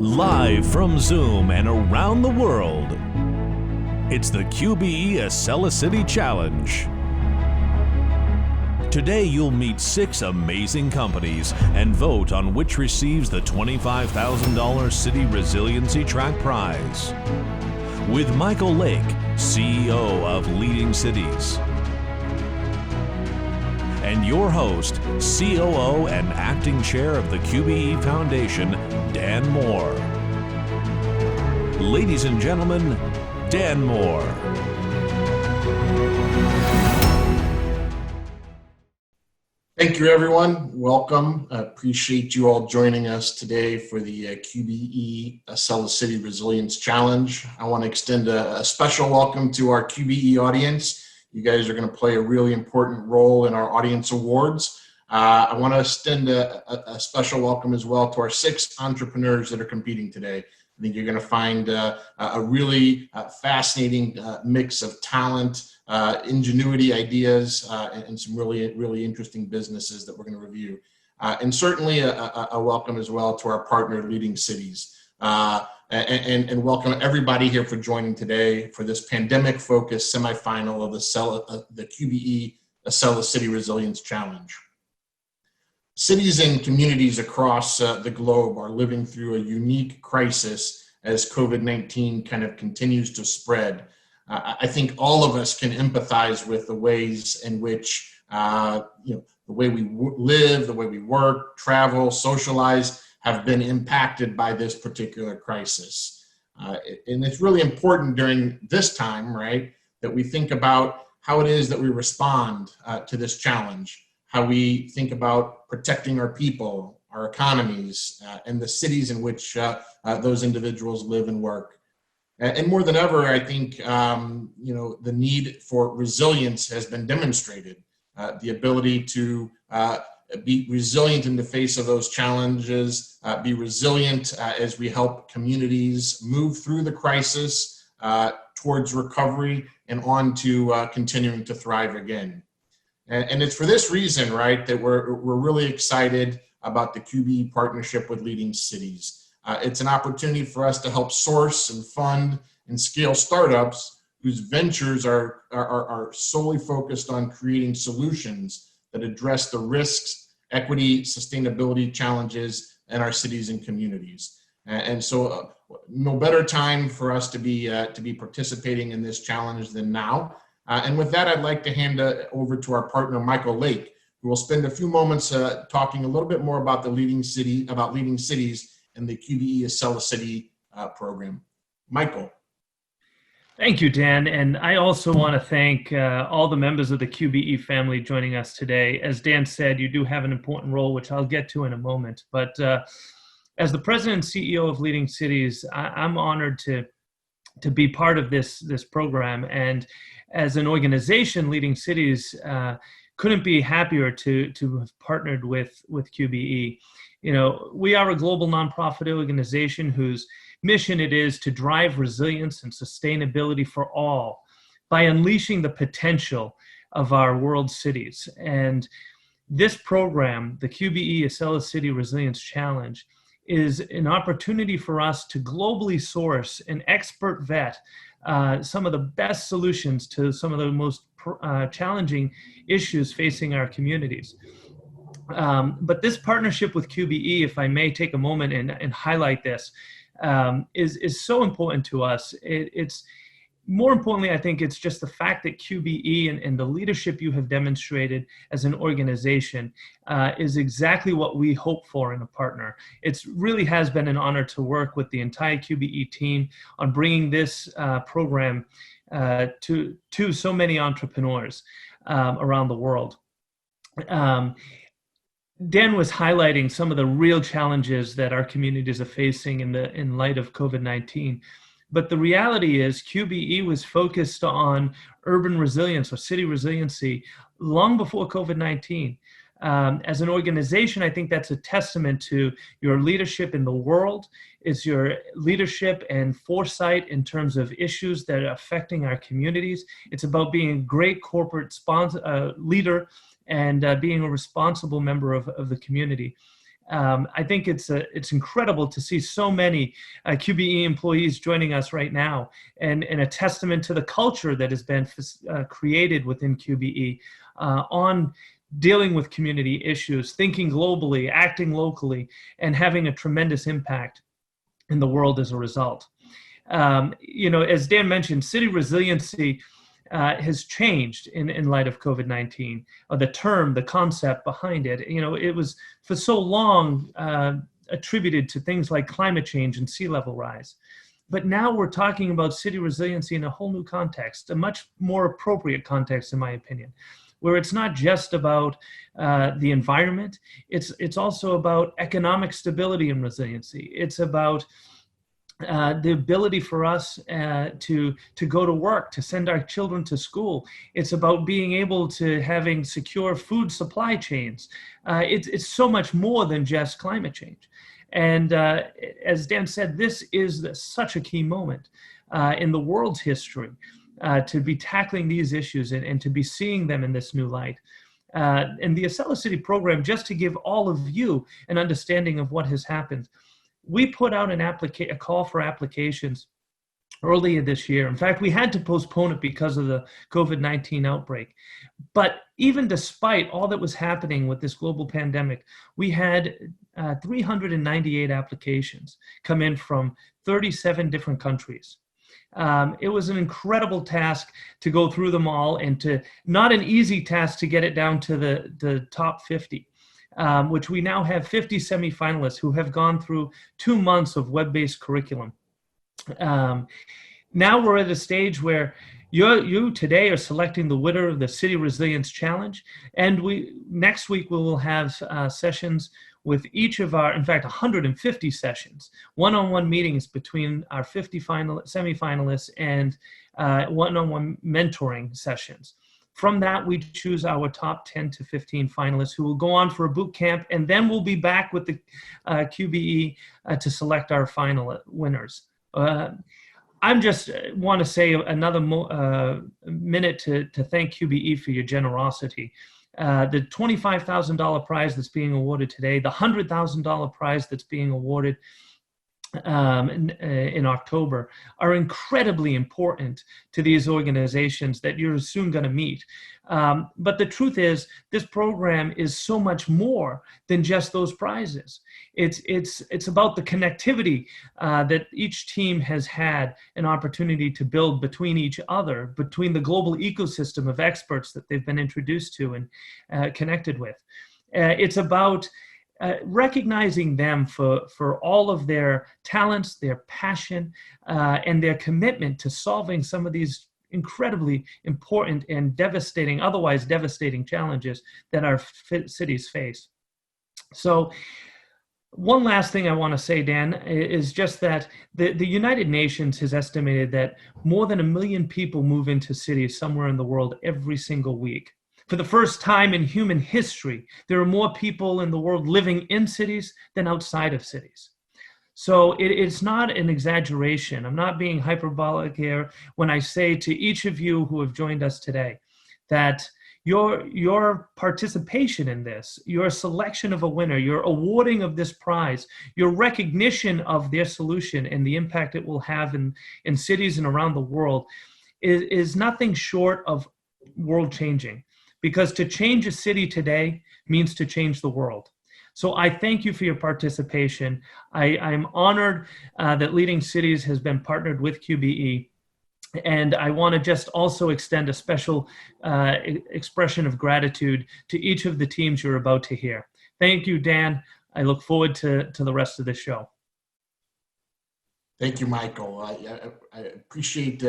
Live from Zoom and around the world, it's the QBE AcceliCITY Challenge. Today you'll meet 6 amazing companies and vote on which receives the $25,000 City Resiliency Track Prize. With Michael Lake, CEO of Leading Cities. And your host, COO and Acting Chair of the QBE Foundation, Dan Moore. Ladies and gentlemen, Dan Moore. Thank you, everyone. Welcome. Appreciate you all joining us today for the QBE AcceliCITY Resilience Challenge. I want to extend a special welcome to our QBE audience. You guys are going to play a really important role in our audience awards. I want to extend a special welcome as well to our 6 entrepreneurs that are competing today. I think you're going to find a really fascinating mix of talent, ingenuity, ideas, and some really interesting businesses that we're going to review. And certainly a welcome as well to our partner, Leading Cities. And welcome everybody here for joining today for this pandemic-focused semifinal of the QBE AcceliCITY Resilience Challenge. Cities and communities across the globe are living through a unique crisis as COVID-19 kind of continues to spread. I think all of us can empathize with the ways in which the way we live, the way we work, travel, socialize have been impacted by this particular crisis. And it's really important during this time, right, that we think about how it is that we respond to this challenge, how we think about protecting our people, our economies, and the cities in which those individuals live and work. And more than ever, I think, the need for resilience has been demonstrated. The ability to be resilient in the face of those challenges, be resilient as we help communities move through the crisis towards recovery and on to continuing to thrive again. And it's for this reason, right, that we're really excited about the QBE partnership with Leading Cities. It's an opportunity for us to help source and fund and scale startups whose ventures are solely focused on creating solutions that address the risks, equity, sustainability challenges in our cities and communities. And so no better time for us to be participating in this challenge than now. And with that, I'd like to hand it over to our partner, Michael Lake, who will spend a few moments talking a little bit more about Leading Cities and the QBE AcceliCITY program. Michael. Thank you, Dan. And I also want to thank all the members of the QBE family joining us today. As Dan said, you do have an important role, which I'll get to in a moment. But as the president and CEO of Leading Cities, I'm honored to be part of this program. And as an organization, Leading Cities couldn't be happier to have partnered with QBE. You know, we are a global nonprofit organization whose mission it is to drive resilience and sustainability for all by unleashing the potential of our world cities. And this program, the QBE AcceliCITY Resilience Challenge, is an opportunity for us to globally source and expert vet some of the best solutions to some of the most challenging issues facing our communities. But this partnership with QBE, if I may take a moment and highlight this, is so important to us. It's more importantly, I think it's just the fact that QBE and the leadership you have demonstrated as an organization is exactly what we hope for in a partner. It really has been an honor to work with the entire QBE team on bringing this program to so many entrepreneurs around the world. Dan was highlighting some of the real challenges that our communities are facing in light of COVID-19. But the reality is QBE was focused on urban resilience or city resiliency long before COVID-19. As an organization, I think that's a testament to your leadership in the world. It's your leadership and foresight in terms of issues that are affecting our communities. It's about being a great corporate leader and being a responsible member of the community. I think it's incredible to see so many QBE employees joining us right now, and a testament to the culture that has been created within QBE on dealing with community issues, thinking globally, acting locally, and having a tremendous impact in the world as a result. As Dan mentioned, city resiliency has changed in light of COVID-19, or the concept behind it. It was for so long attributed to things like climate change and sea level rise. But now we're talking about city resiliency in a whole new context, a much more appropriate context, in my opinion, where it's not just about the environment, it's also about economic stability and resiliency. It's about the ability for us to go to work, to send our children to school. It's about being able to having secure food supply chains. It's so much more than just climate change. And as Dan said, this is such a key moment in the world's history to be tackling these issues and to be seeing them in this new light. And the AcceliCITY program, just to give all of you an understanding of what has happened, we put out a call for applications earlier this year. In fact, we had to postpone it because of the COVID-19 outbreak. But even despite all that was happening with this global pandemic, we had 398 applications come in from 37 different countries. It was an incredible task to go through them all, and not an easy task to get it down to the top 50. Which we now have 50 semifinalists who have gone through 2 months of web-based curriculum. Now we're at a stage where you today are selecting the winner of the City Resilience Challenge, and next week we will have sessions with each of our, in fact, 150 sessions, one-on-one meetings between our 50 semifinalists and one-on-one mentoring sessions. From that, we choose our top 10 to 15 finalists who will go on for a boot camp, and then we'll be back with the QBE to select our final winners. I just want to say another minute to thank QBE for your generosity. The $25,000 prize that's being awarded today, the $100,000 prize that's being awarded in October are incredibly important to these organizations that you're soon going to meet. But the truth is, this program is so much more than just those prizes. It's about the connectivity that each team has had an opportunity to build between each other, between the global ecosystem of experts that they've been introduced to and connected with. It's about recognizing them for all of their talents, their passion, and their commitment to solving some of these incredibly important and otherwise devastating challenges that our cities face. So one last thing I want to say, Dan, is just that the United Nations has estimated that more than 1 million people move into cities somewhere in the world every single week. For the first time in human history, there are more people in the world living in cities than outside of cities. So it's not an exaggeration. I'm not being hyperbolic here when I say to each of you who have joined us today that your participation in this, your selection of a winner, your awarding of this prize, your recognition of their solution and the impact it will have in cities and around the world is nothing short of world changing. Because to change a city today means to change the world. So I thank you for your participation. I'm honored that Leading Cities has been partnered with QBE. And I want to just also extend a special expression of gratitude to each of the teams you're about to hear. Thank you, Dan. I look forward to the rest of the show. Thank you, Michael. I appreciate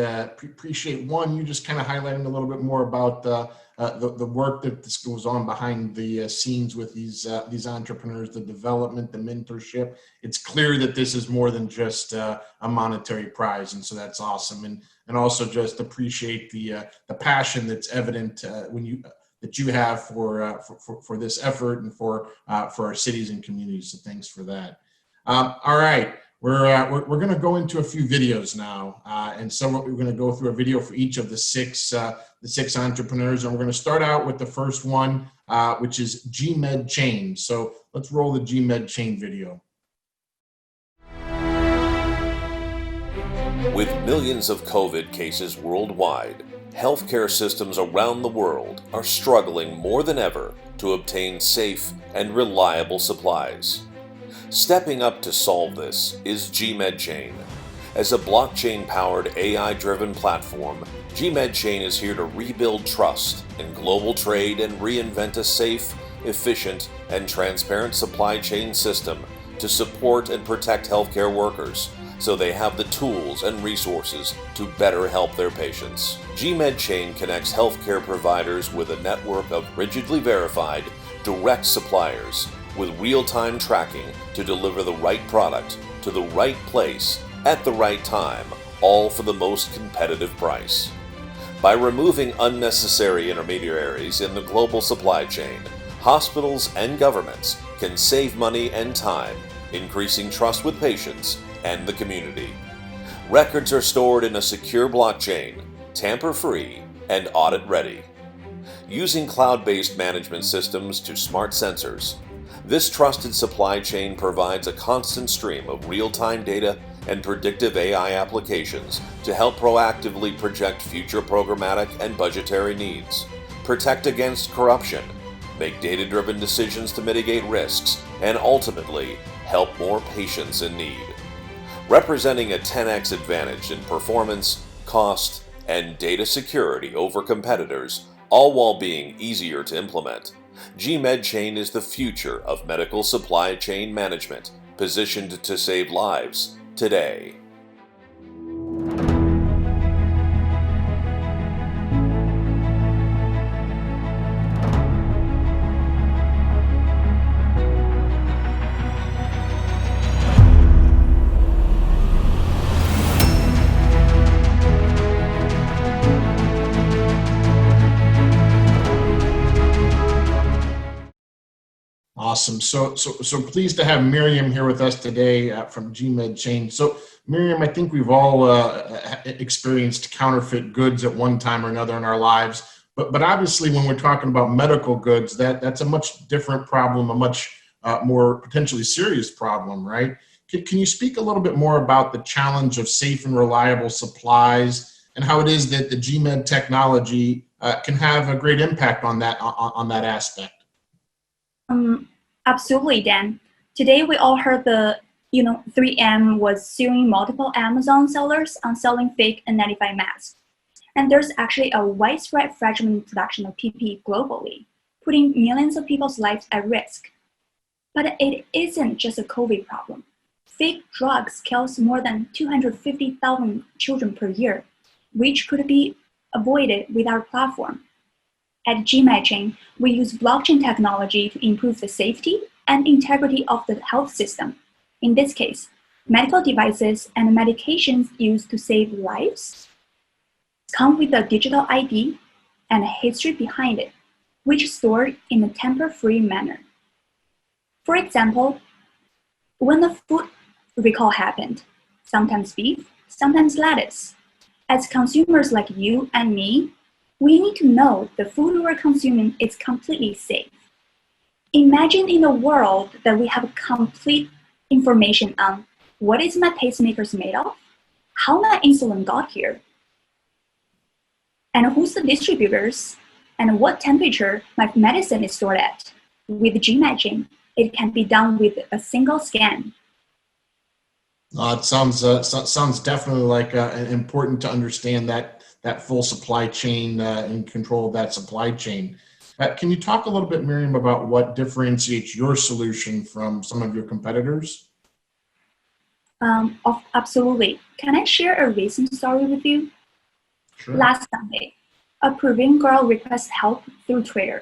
one, you just kind of highlighting a little bit more about the work that this goes on behind the scenes with these entrepreneurs, the development, the mentorship. It's clear that this is more than just a monetary prize, and so that's awesome. And also just appreciate the passion that's evident that you have for this effort and for our cities and communities. So thanks for that. All right. We're going to go into a few videos now, and so we're going to go through a video for each of the six entrepreneurs, and we're going to start out with the first one. which is GMed Chain. So let's roll the GMed Chain video. With millions of COVID cases worldwide, healthcare systems around the world are struggling more than ever to obtain safe and reliable supplies. Stepping up to solve this is GMed Chain. As a blockchain-powered AI-driven platform, GMed Chain is here to rebuild trust in global trade and reinvent a safe, efficient, and transparent supply chain system to support and protect healthcare workers so they have the tools and resources to better help their patients. GMed Chain connects healthcare providers with a network of rigidly verified, direct suppliers with real-time tracking to deliver the right product to the right place at the right time, all for the most competitive price. By removing unnecessary intermediaries in the global supply chain, hospitals and governments can save money and time, increasing trust with patients and the community. Records are stored in a secure blockchain, tamper-free, and audit-ready. Using cloud-based management systems to smart sensors, this trusted supply chain provides a constant stream of real-time data and predictive AI applications to help proactively project future programmatic and budgetary needs, protect against corruption, make data-driven decisions to mitigate risks, and ultimately help more patients in need. Representing a 10x advantage in performance, cost, and data security over competitors, all while being easier to implement, GMed Chain is the future of medical supply chain management, positioned to save lives today. Awesome. So pleased to have Miriam here with us today from GMed Chain. So Miriam, I think we've all experienced counterfeit goods at one time or another in our lives. But obviously, when we're talking about medical goods, that's a much different problem, a much more potentially serious problem, right? Can you speak a little bit more about the challenge of safe and reliable supplies and how it is that the GMed technology can have a great impact on that aspect? Absolutely, Dan. Today we all heard 3M was suing multiple Amazon sellers on selling fake N95 masks. And there's actually a widespread fraudulent production of PPE globally, putting millions of people's lives at risk. But it isn't just a COVID problem. Fake drugs kills more than 250,000 children per year, which could be avoided with our platform. At GMed Chain, we use blockchain technology to improve the safety and integrity of the health system. In this case, medical devices and medications used to save lives come with a digital ID and a history behind it, which is stored in a tamper-free manner. For example, when the food recall happened, sometimes beef, sometimes lettuce, as consumers like you and me, we need to know the food we're consuming is completely safe. Imagine in a world that we have complete information on what is my pacemakers made of, how my insulin got here, and who's the distributors, and what temperature my medicine is stored at. With GMed Chain, it can be done with a single scan. It sounds definitely like important to understand that full supply chain and control of that supply chain. Can you talk a little bit, Miriam, about what differentiates your solution from some of your competitors? Absolutely. Can I share a recent story with you? Sure. Last Sunday, a Peruvian girl requested help through Twitter.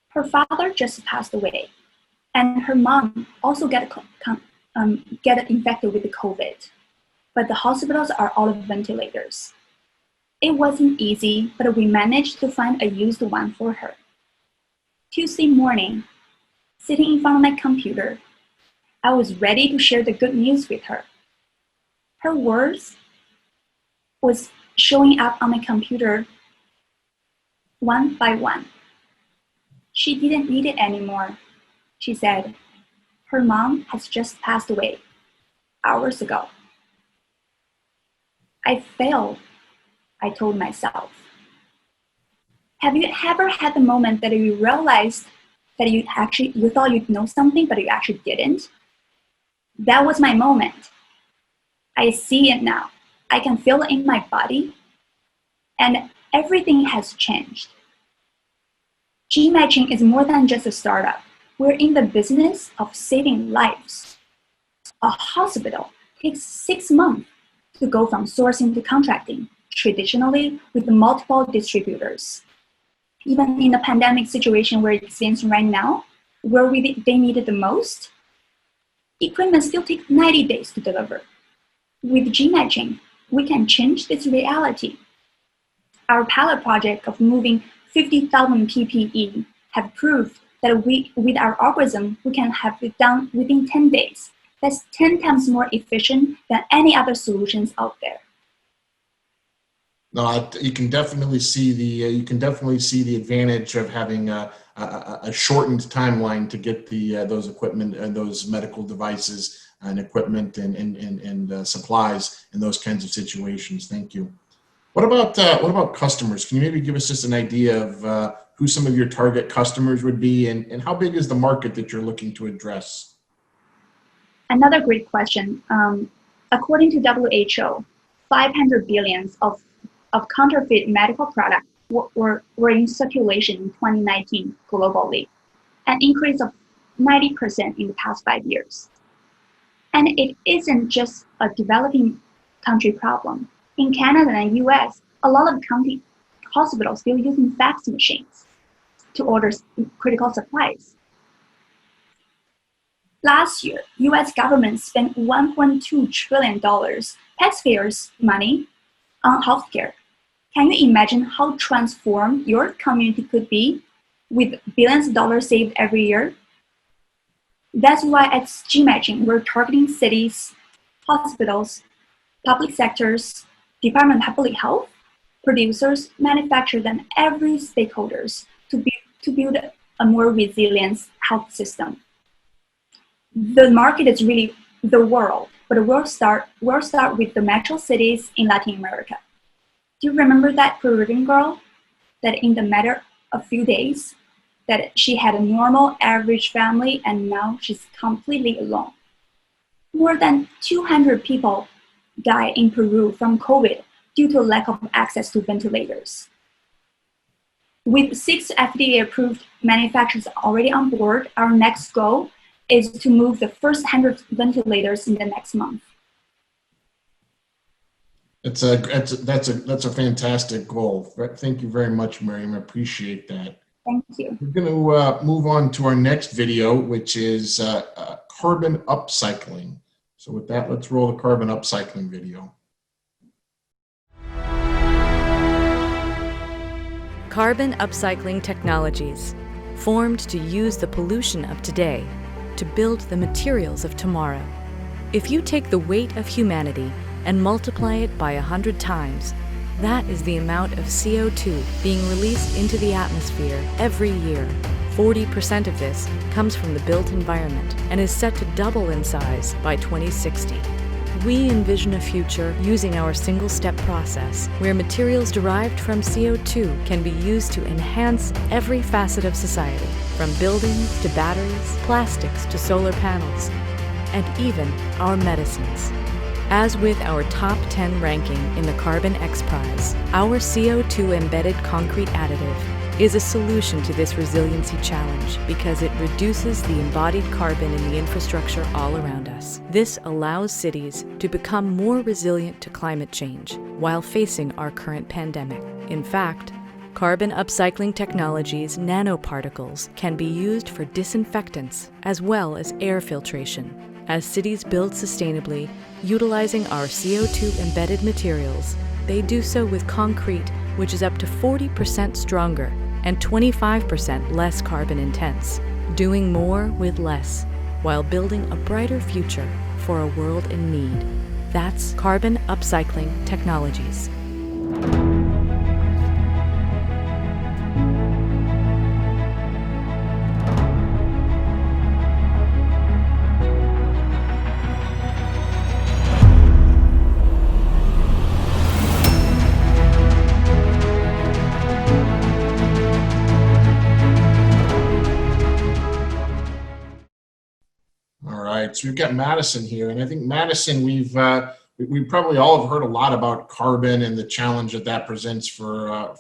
Her father just passed away, and her mom also get infected with the COVID, but the hospitals are all ventilators. It wasn't easy, but we managed to find a used one for her. Tuesday morning, sitting in front of my computer, I was ready to share the good news with her. Her words was showing up on my computer one by one. She didn't need it anymore. She said, her mom has just passed away hours ago. I failed, I told myself. Have you ever had the moment that you realized that you thought you'd know something, but you actually didn't? That was my moment. I see it now. I can feel it in my body, and everything has changed. G-Matching is more than just a startup. We're in the business of saving lives. A hospital takes 6 months to go from sourcing to contracting, traditionally with multiple distributors. Even in the pandemic situation where it stands right now, where they need it the most, equipment still takes 90 days to deliver. With G-Matching, we can change this reality. Our pilot project of moving 50,000 PPE have proved that with our algorithm, we can have it done within 10 days. That's 10 times more efficient than any other solutions out there. No, you can definitely see the advantage of having a shortened timeline to get those equipment and those medical devices and equipment and supplies in those kinds of situations. Thank you. What about customers? Can you maybe give us just an idea of who some of your target customers would be, and how big is the market that you're looking to address? Another great question. According to WHO, 500 billion of counterfeit medical products were in circulation in 2019 globally, an increase of 90% in the past 5 years. And it isn't just a developing country problem. In Canada and US, a lot of county hospitals still using fax machines to order critical supplies. Last year, US government spent $1.2 trillion taxpayers' money on healthcare. Can you imagine how transformed your community could be with billions of dollars saved every year? That's why at G-Matching, we're targeting cities, hospitals, public sectors, Department of Public Health, producers, manufacturers, and every stakeholders to build a more resilient health system. The market is really the world, but we'll start with the metro cities in Latin America. Do you remember that Peruvian girl that in the matter of a few days, that she had a normal average family and now she's completely alone? More than 200 people died in Peru from COVID due to lack of access to ventilators. With 6 FDA-approved manufacturers already on board, our next goal is to move the first 100 ventilators in the next month. That's a fantastic goal. Thank you very much, Miriam. I appreciate that. Thank you. We're going to move on to our next video, which is carbon upcycling. So with that, let's roll the carbon upcycling video. Carbon upcycling technologies, formed to use the pollution of today to build the materials of tomorrow. If you take the weight of humanity and multiply it by 100 times, that is the amount of CO2 being released into the atmosphere every year. 40% of this comes from the built environment and is set to double in size by 2060. We envision a future using our single-step process where materials derived from CO2 can be used to enhance every facet of society, from buildings to batteries, plastics to solar panels, and even our medicines. As with our top 10 ranking in the Carbon X Prize, our CO2 embedded concrete additive is a solution to this resiliency challenge because it reduces the embodied carbon in the infrastructure all around us. This allows cities to become more resilient to climate change while facing our current pandemic. In fact, carbon upcycling technologies' nanoparticles can be used for disinfectants as well as air filtration. As cities build sustainably, utilizing our CO2 embedded materials, they do so with concrete which is up to 40% stronger and 25% less carbon intense, doing more with less, while building a brighter future for a world in need. That's carbon upcycling technologies. so we've got Madison here, and I think Madison, we probably all have heard a lot about carbon and the challenge that that presents for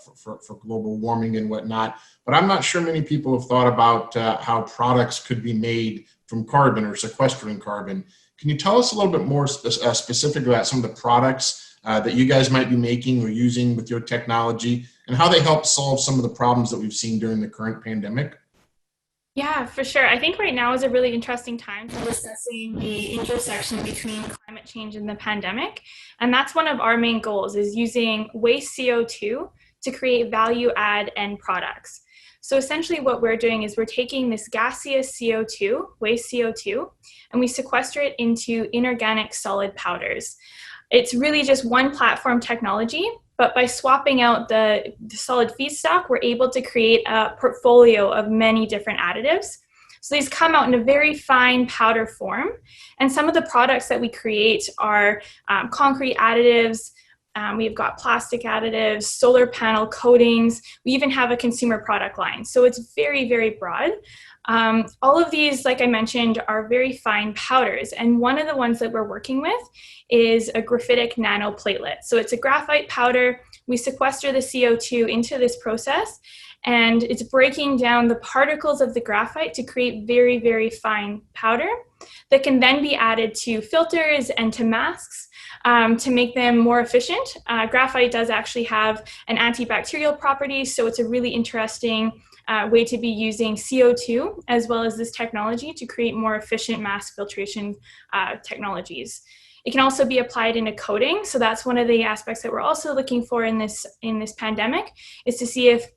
global warming and whatnot. But I'm not sure many people have thought about how products could be made from carbon or sequestering carbon. Can you tell us a little bit more specific about some of the products that you guys might be making or using with your technology, and how they help solve some of the problems that we've seen during the current pandemic? Yeah, for sure. I think right now is a really interesting time for discussing the intersection between climate change and the pandemic. And that's one of our main goals, is using waste CO2 to create value add end products. So essentially what we're doing is we're taking this gaseous CO2, waste CO2, and we sequester it into inorganic solid powders. It's really just one platform technology, but by swapping out the solid feedstock, we're able to create a portfolio of many different additives. So these come out in a very fine powder form. And some of the products that we create are concrete additives. We've got plastic additives, solar panel coatings. We even have a consumer product line. So it's very, very broad. All of these, like I mentioned, are very fine powders. And one of the ones that we're working with is a graphitic nanoplatelet. So it's a graphite powder. We sequester the CO2 into this process, and it's breaking down the particles of the graphite to create very, very fine powder that can then be added to filters and to masks to make them more efficient. Graphite does actually have an antibacterial property, so it's a really interesting way to be using CO2 as well as this technology to create more efficient mask filtration technologies. It can also be applied in a coating, so that's one of the aspects that we're also looking for in this pandemic, is to see if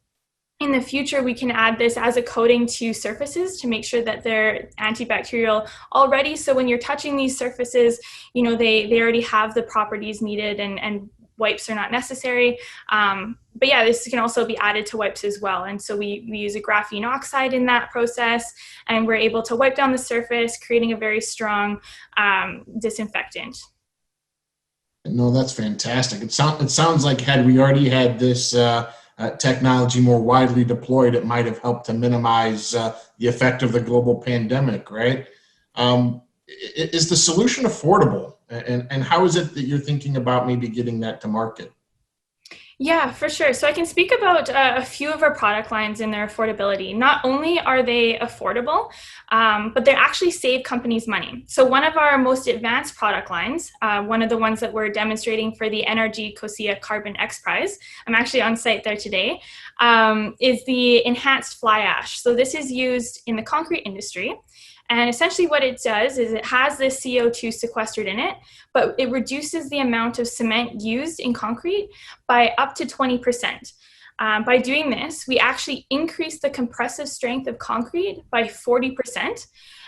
in the future we can add this as a coating to surfaces to make sure that they're antibacterial already. So when you're touching these surfaces, you know, they already have the properties needed, and wipes are not necessary. But yeah, this can also be added to wipes as well. And so we use a graphene oxide in that process, and we're able to wipe down the surface, creating a very strong disinfectant. No, that's fantastic. It sounds like had we already had this technology more widely deployed, it might have helped to minimize the effect of the global pandemic, right? Is the solution affordable? And how is it that you're thinking about maybe getting that to market? Yeah, for sure. So I can speak about a few of our product lines and their affordability. Not only are they affordable, but they actually save companies money. So one of our most advanced product lines, one of the ones that we're demonstrating for the NRG COSIA Carbon X Prize, I'm actually on site there today, is the enhanced fly ash. So this is used in the concrete industry. And essentially what it does is it has this CO2 sequestered in it, but it reduces the amount of cement used in concrete by up to 20%. By doing this, we actually increase the compressive strength of concrete by 40%.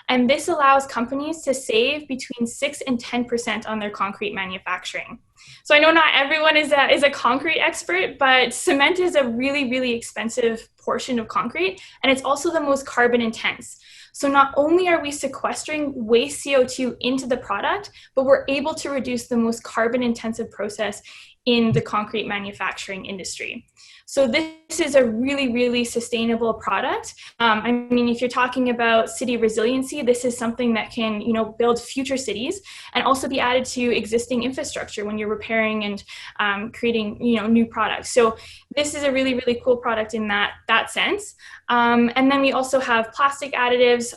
And this allows companies to save between 6 and 10% on their concrete manufacturing. So I know not everyone is a concrete expert, but cement is a really, really expensive portion of concrete, and it's also the most carbon intense. So not only are we sequestering waste CO2 into the product, but we're able to reduce the most carbon intensive process in the concrete manufacturing industry. So this is a really, really sustainable product. I mean, if you're talking about city resiliency, this is something that can, you know, build future cities and also be added to existing infrastructure when you're repairing and creating, you know, new products. So this is a really, really cool product in that sense. And then we also have plastic additives.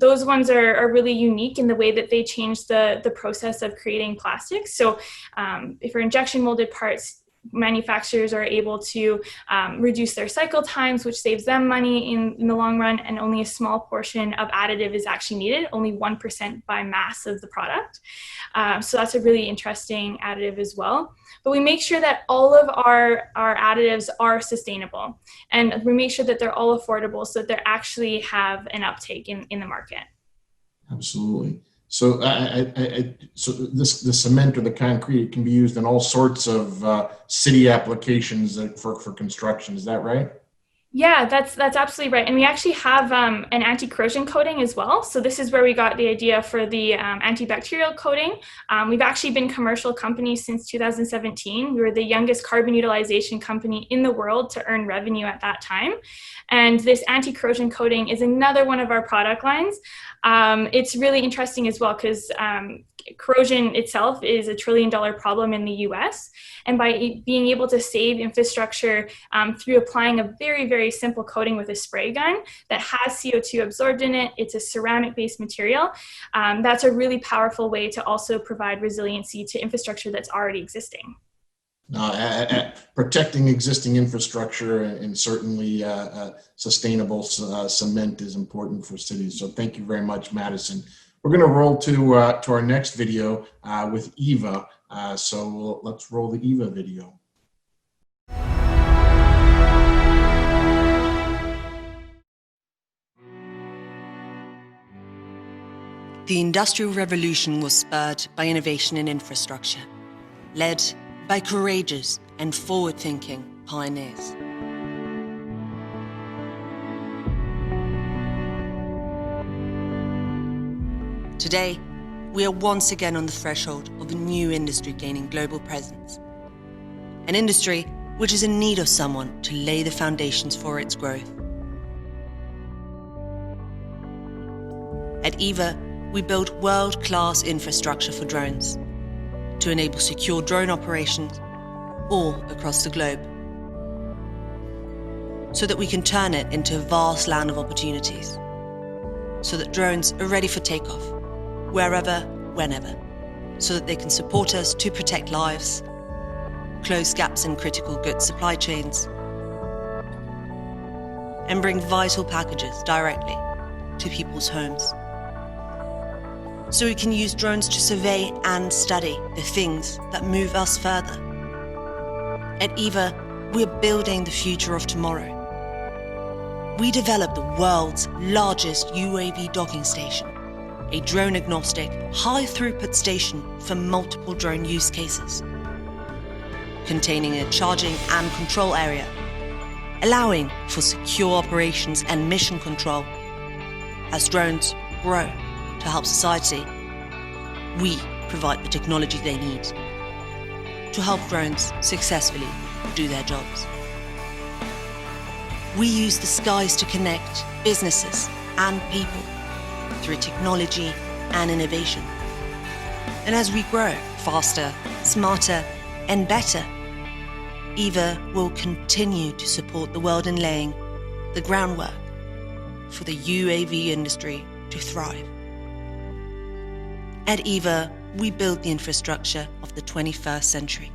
Those ones are really unique in the way that they change the process of creating plastics. So if for injection molded parts, manufacturers are able to reduce their cycle times, which saves them money in the long run, and only a small portion of additive is actually needed, only 1% by mass of the product. So that's a really interesting additive as well. But we make sure that all of our additives are sustainable, and we make sure that they're all affordable so that they actually have an uptake in the market. Absolutely. So, so the cement or the concrete can be used in all sorts of city applications for construction. Is that right? Yeah, that's absolutely right. And we actually have an anti-corrosion coating as well. So this is where we got the idea for the antibacterial coating. We've actually been a commercial company since 2017. We were the youngest carbon utilization company in the world to earn revenue at that time. And this anti-corrosion coating is another one of our product lines. It's really interesting as well because corrosion itself is $1 trillion problem in the US. And by being able to save infrastructure through applying a very, very simple coating with a spray gun that has CO2 absorbed in it, it's a ceramic-based material, that's a really powerful way to also provide resiliency to infrastructure that's already existing. Protecting existing infrastructure and certainly sustainable cement is important for cities. So thank you very much, Madison. We're going to roll to our next video with Eva. So let's roll the Eva video. The Industrial Revolution was spurred by innovation in infrastructure, led by courageous and forward-thinking pioneers. Today, we are once again on the threshold of a new industry gaining global presence. An industry which is in need of someone to lay the foundations for its growth. At EVA, we build world-class infrastructure for drones to enable secure drone operations all across the globe, so that we can turn it into a vast land of opportunities, so that drones are ready for takeoff, wherever, whenever, so that they can support us to protect lives, close gaps in critical goods supply chains, and bring vital packages directly to people's homes. So we can use drones to survey and study the things that move us further. At EVA, we're building the future of tomorrow. We developed the world's largest UAV docking station, a drone-agnostic, high-throughput station for multiple drone use cases, containing a charging and control area, allowing for secure operations and mission control. As drones grow to help society, we provide the technology they need to help drones successfully do their jobs. We use the skies to connect businesses and people through technology and innovation. And as we grow faster, smarter, and better, EVA will continue to support the world in laying the groundwork for the UAV industry to thrive. At EVA, we build the infrastructure of the 21st century.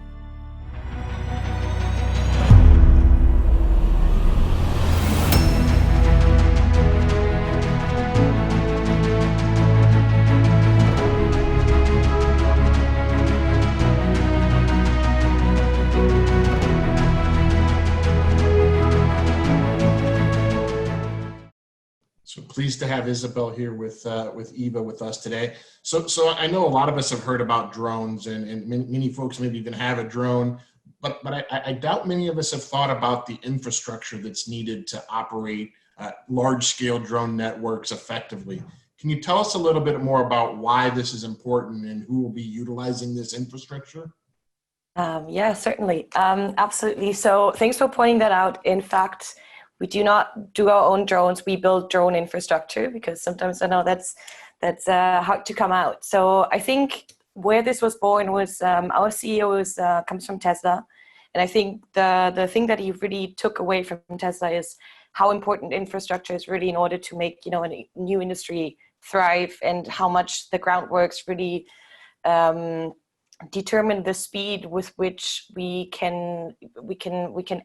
So pleased to have Isabel here with Eva with us today. So I know a lot of us have heard about drones, and many folks maybe even have a drone, but I doubt many of us have thought about the infrastructure that's needed to operate large-scale drone networks effectively. Can you tell us a little bit more about why this is important and who will be utilizing this infrastructure? Yeah, certainly. Absolutely. So thanks for pointing that out. In fact, we do not do our own drones. We build drone infrastructure because sometimes I know that's hard to come out. So I think where this was born was our CEO comes from Tesla, and I think the thing that he really took away from Tesla is how important infrastructure is really in order to make a new industry thrive, and how much the groundworks really determine the speed with which we can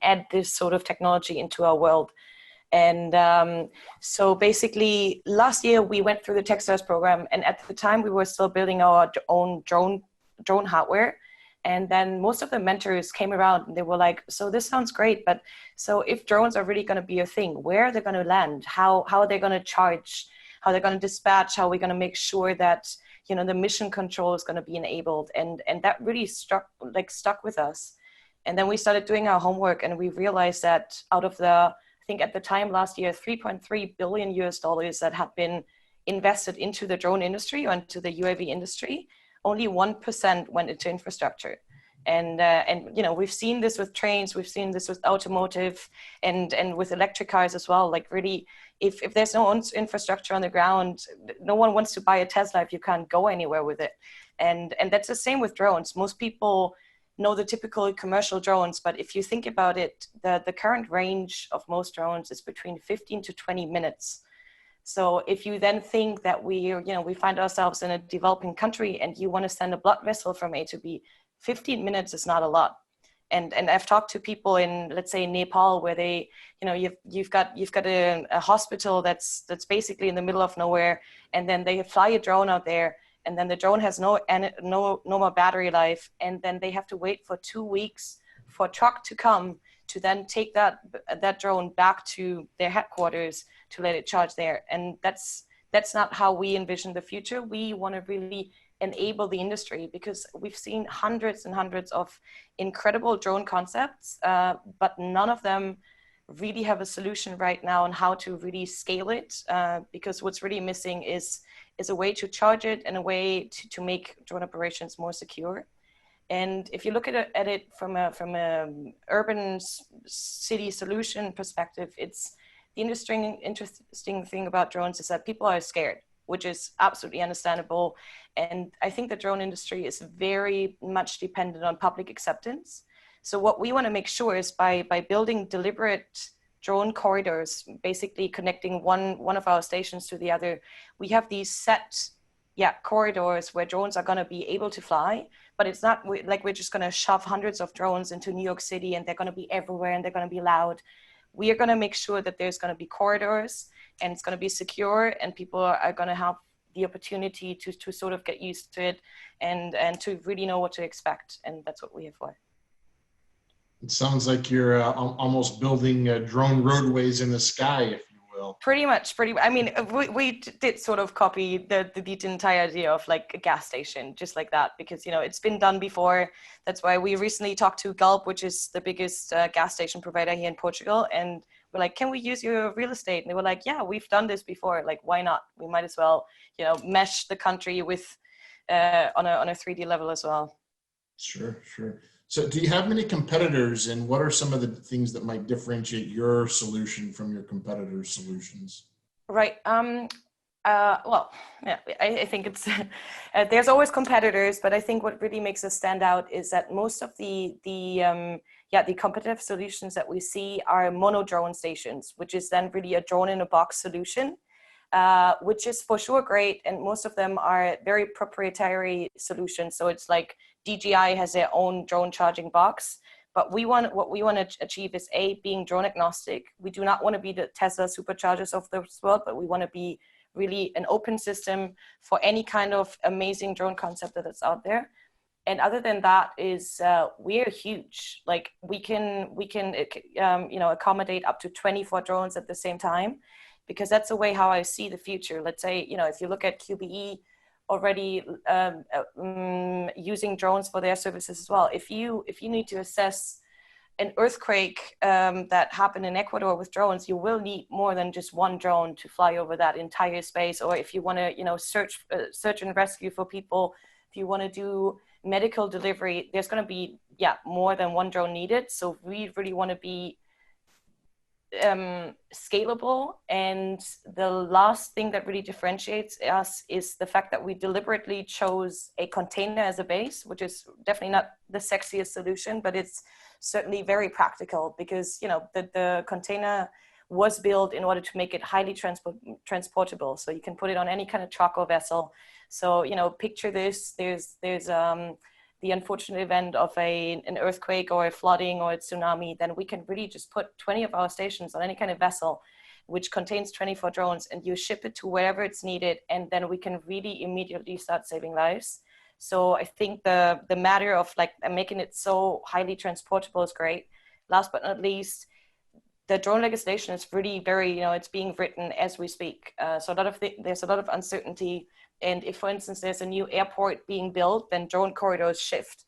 add this sort of technology into our world. And so basically last year we went through the Techstars program, and at the time we were still building our own drone hardware. And then most of the mentors came around and they were like, so this sounds great, but so if drones are really going to be a thing, where are they going to land? How are they going to charge? How are they going to dispatch? How are we going to make sure that the mission control is going to be enabled? And that really stuck with us. And then we started doing our homework, and we realized that out of the I think at the time last year, 3.3 billion US dollars that had been invested into the drone industry or into the UAV industry. Only 1% went into infrastructure. And you know, we've seen this with trains, we've seen this with automotive and with electric cars as well. Like really, if there's no infrastructure on the ground, no one wants to buy a Tesla if you can't go anywhere with it. And that's the same with drones. Most people know the typical commercial drones, but if you think about it, the current range of most drones is between 15 to 20 minutes. So if you then think that we find ourselves in a developing country and you want to send a blood vessel from A to B, 15 minutes is not a lot. And I've talked to people in, let's say, Nepal, where they, you know, you've got a hospital that's basically in the middle of nowhere, and then they fly a drone out there, and then the drone has no more battery life, and then they have to wait for 2 weeks for a truck to come to then take that drone back to their headquarters to let it charge there. And that's not how we envision the future. We want to really enable the industry, because we've seen hundreds and hundreds of incredible drone concepts, but none of them really have a solution right now on how to really scale it, because what's really missing is a way to charge it and a way to make drone operations more secure. And if you look at it from a urban city solution perspective, it's the interesting thing about drones is that people are scared, which is absolutely understandable. And I think the drone industry is very much dependent on public acceptance. So what we want to make sure is by building deliberate drone corridors, basically connecting one of our stations to the other, we have these set corridors where drones are going to be able to fly, but it's not like we're just going to shove hundreds of drones into New York City and they're going to be everywhere and they're going to be loud. We are going to make sure that there's going to be corridors and it's going to be secure, and people are going to have the opportunity to sort of get used to it and to really know what to expect. And that's what we have for. It sounds like you're almost building drone roadways in the sky, if you will. Pretty much. I mean, we did sort of copy the entire idea of like a gas station, just like that, because, you know, it's been done before. That's why we recently talked to Gulp, which is the biggest gas station provider here in Portugal. And we're like, can we use your real estate? And they were like, yeah, we've done this before. Like, why not? We might as well, you know, mesh the country with on a 3D level as well. Sure. So do you have many competitors, and what are some of the things that might differentiate your solution from your competitors' solutions? Right. Well, yeah, I think it's, there's always competitors, but I think what really makes us stand out is that most of the competitive solutions that we see are mono drone stations, which is then really a drone in a box solution, which is for sure great. And most of them are very proprietary solutions. So it's like DJI has their own drone charging box, but what we want to achieve is being drone agnostic. We do not want to be the Tesla superchargers of this world, but we want to be really an open system for any kind of amazing drone concept that's out there. And other than that is we're huge. Like we can accommodate up to 24 drones at the same time, because that's the way how I see the future. Let's say, you know, if you look at QBE already using drones for their services as well. If you need to assess an earthquake that happened in Ecuador with drones, you will need more than just one drone to fly over that entire space. Or if you want to, you know, search and rescue for people, if you want to do medical delivery, there's going to be more than one drone needed. So we really want to be scalable. And the last thing that really differentiates us is the fact that we deliberately chose a container as a base, which is definitely not the sexiest solution, but it's certainly very practical, because, you know, the container was built in order to make it highly transportable. So you can put it on any kind of truck or vessel. So, you know, picture this, there's the unfortunate event of an earthquake or a flooding or a tsunami, then we can really just put 20 of our stations on any kind of vessel, which contains 24 drones, and you ship it to wherever it's needed. And then we can really immediately start saving lives. So I think the matter of like making it so highly transportable is great. Last but not least, the drone legislation is really very, you know, it's being written as we speak. So there's a lot of uncertainty. And if, for instance, there's a new airport being built, then drone corridors shift.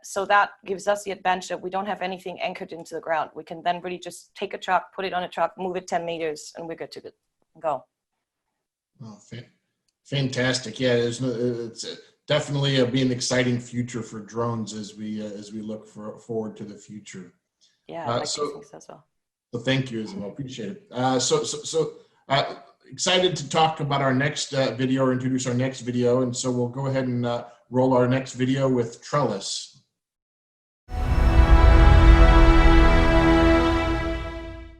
So that gives us the advantage that we don't have anything anchored into the ground. We can then really just take a truck, put it on a truck, move it 10 meters, and we're good to go. Oh, fantastic! Yeah, it's definitely be an exciting future for drones as we look forward to the future. Yeah, I like these things as well. So thank you, Isabel. Appreciate it. Excited to talk about our next video or introduce our next video, and so we'll go ahead and roll our next video with Trellis.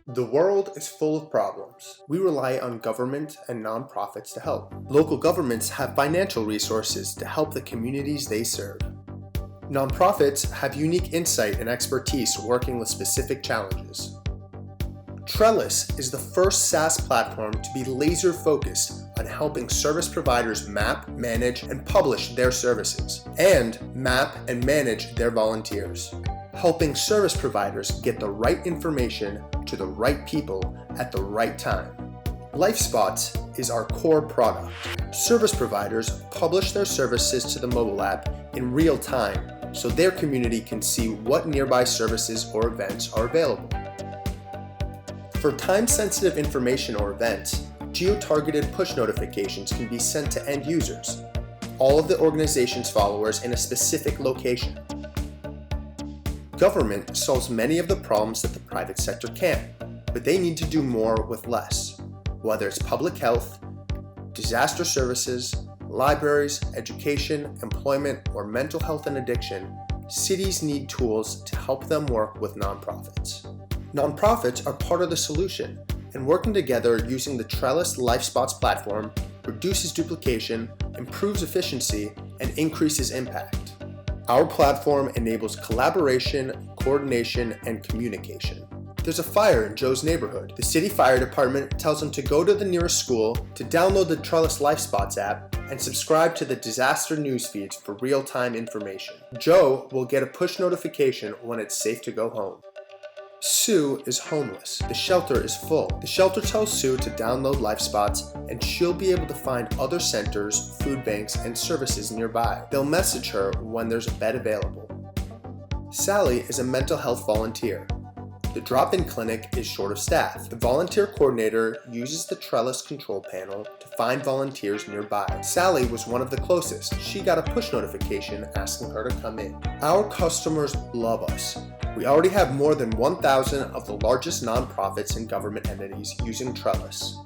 The world is full of problems. We rely on government and nonprofits to help. Local governments have financial resources to help the communities they serve. Nonprofits have unique insight and expertise working with specific challenges. Trellis is the first SaaS platform to be laser focused on helping service providers map, manage, and publish their services, and map and manage their volunteers, helping service providers get the right information to the right people at the right time. LifeSpots is our core product. Service providers publish their services to the mobile app in real time so their community can see what nearby services or events are available. For time-sensitive information or events, geo-targeted push notifications can be sent to end users, all of the organization's followers in a specific location. Government solves many of the problems that the private sector can, but they need to do more with less. Whether it's public health, disaster services, libraries, education, employment, or mental health and addiction, cities need tools to help them work with nonprofits. Nonprofits are part of the solution, and working together using the Trellis LifeSpots platform reduces duplication, improves efficiency, and increases impact. Our platform enables collaboration, coordination, and communication. There's a fire in Joe's neighborhood. The city fire department tells him to go to the nearest school, to download the Trellis LifeSpots app, and subscribe to the disaster news feeds for real-time information. Joe will get a push notification when it's safe to go home. Sue is homeless. The shelter is full. The shelter tells Sue to download LifeSpots, and she'll be able to find other centers, food banks, and services nearby. They'll message her when there's a bed available. Sally is a mental health volunteer. The drop-in clinic is short of staff. The volunteer coordinator uses the Trellis control panel to find volunteers nearby. Sally was one of the closest. She got a push notification asking her to come in. Our customers love us. We already have more than 1,000 of the largest nonprofits and government entities using Trellis.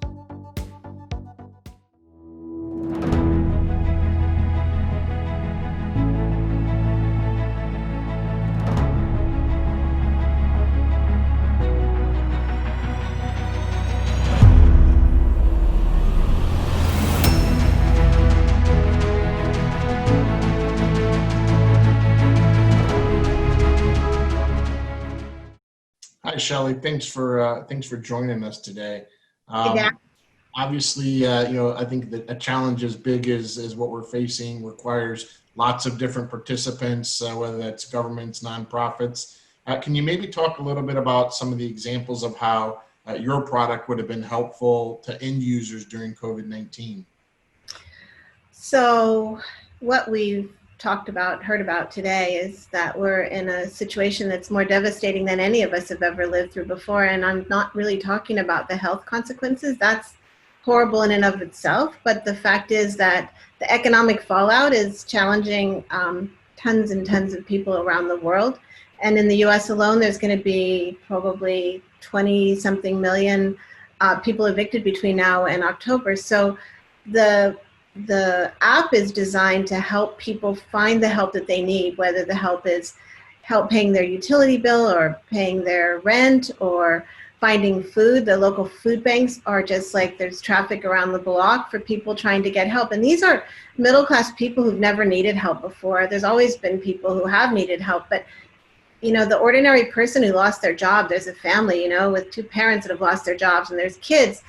Hi, Shelley. Thanks for joining us today. Dan. Obviously, I think that a challenge as big as what we're facing requires lots of different participants, whether that's governments, nonprofits. Can you maybe talk a little bit about some of the examples of how your product would have been helpful to end users during COVID-19? So what we've heard about today is that we're in a situation that's more devastating than any of us have ever lived through before. And I'm not really talking about the health consequences. That's horrible in and of itself. But the fact is that the economic fallout is challenging tons and tons of people around the world. And in the US alone, there's going to be probably 20-something million people evicted between now and October. So the app is designed to help people find the help that they need, whether the help is help paying their utility bill or paying their rent or finding food. The local food banks are just like there's traffic around the block for people trying to get help. And these are middle-class people who've never needed help before. There's always been people who have needed help, but the ordinary person who lost their job, there's a family, with two parents that have lost their jobs and there's kids.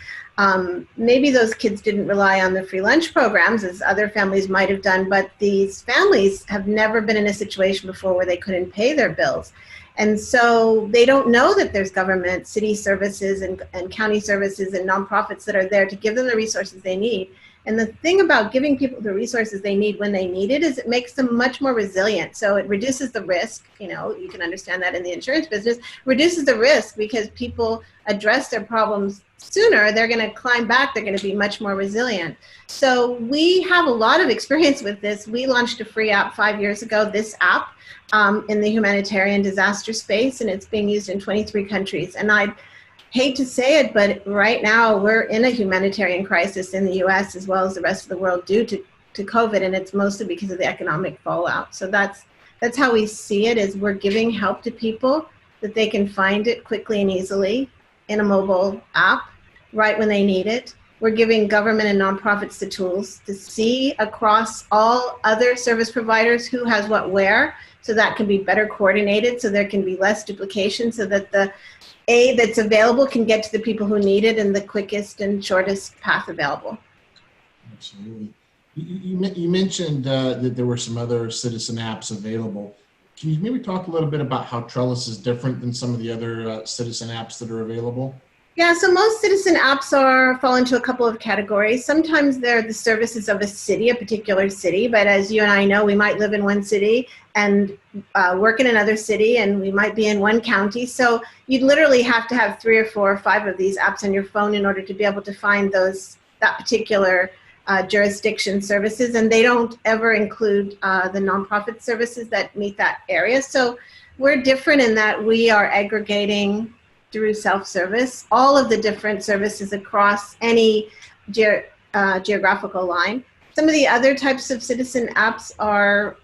Maybe those kids didn't rely on the free lunch programs as other families might have done, but these families have never been in a situation before where they couldn't pay their bills. And so they don't know that there's government, city services and county services and nonprofits that are there to give them the resources they need. And the thing about giving people the resources they need when they need it is it makes them much more resilient. So it reduces the risk, you can understand that in the insurance business, reduces the risk because people address their problems sooner, they're going to climb back, they're going to be much more resilient. So we have a lot of experience with this. We launched a free app 5 years ago, this app, in the humanitarian disaster space, and it's being used in 23 countries. And I hate to say it, but right now we're in a humanitarian crisis in the US as well as the rest of the world due to COVID, and it's mostly because of the economic fallout. So that's how we see it, is we're giving help to people that they can find it quickly and easily in a mobile app right when they need it. We're giving government and nonprofits the tools to see across all other service providers who has what where, so that can be better coordinated, so there can be less duplication, so that the aid that's available can get to the people who need it in the quickest and shortest path available. Absolutely. You mentioned that there were some other citizen apps available. Can you maybe talk a little bit about how Trellis is different than some of the other citizen apps that are available? Yeah, so most citizen apps fall into a couple of categories. Sometimes they're the services of a city, a particular city, but as you and I know, we might live in one city and work in another city, and we might be in one county. So you'd literally have to have 3 or 4 or 5 of these apps on your phone in order to be able to find that particular jurisdiction services, and they don't ever include the nonprofit services that meet that area. So we're different in that we are aggregating through self-service all of the different services across any geographical line. Some of the other types of citizen apps are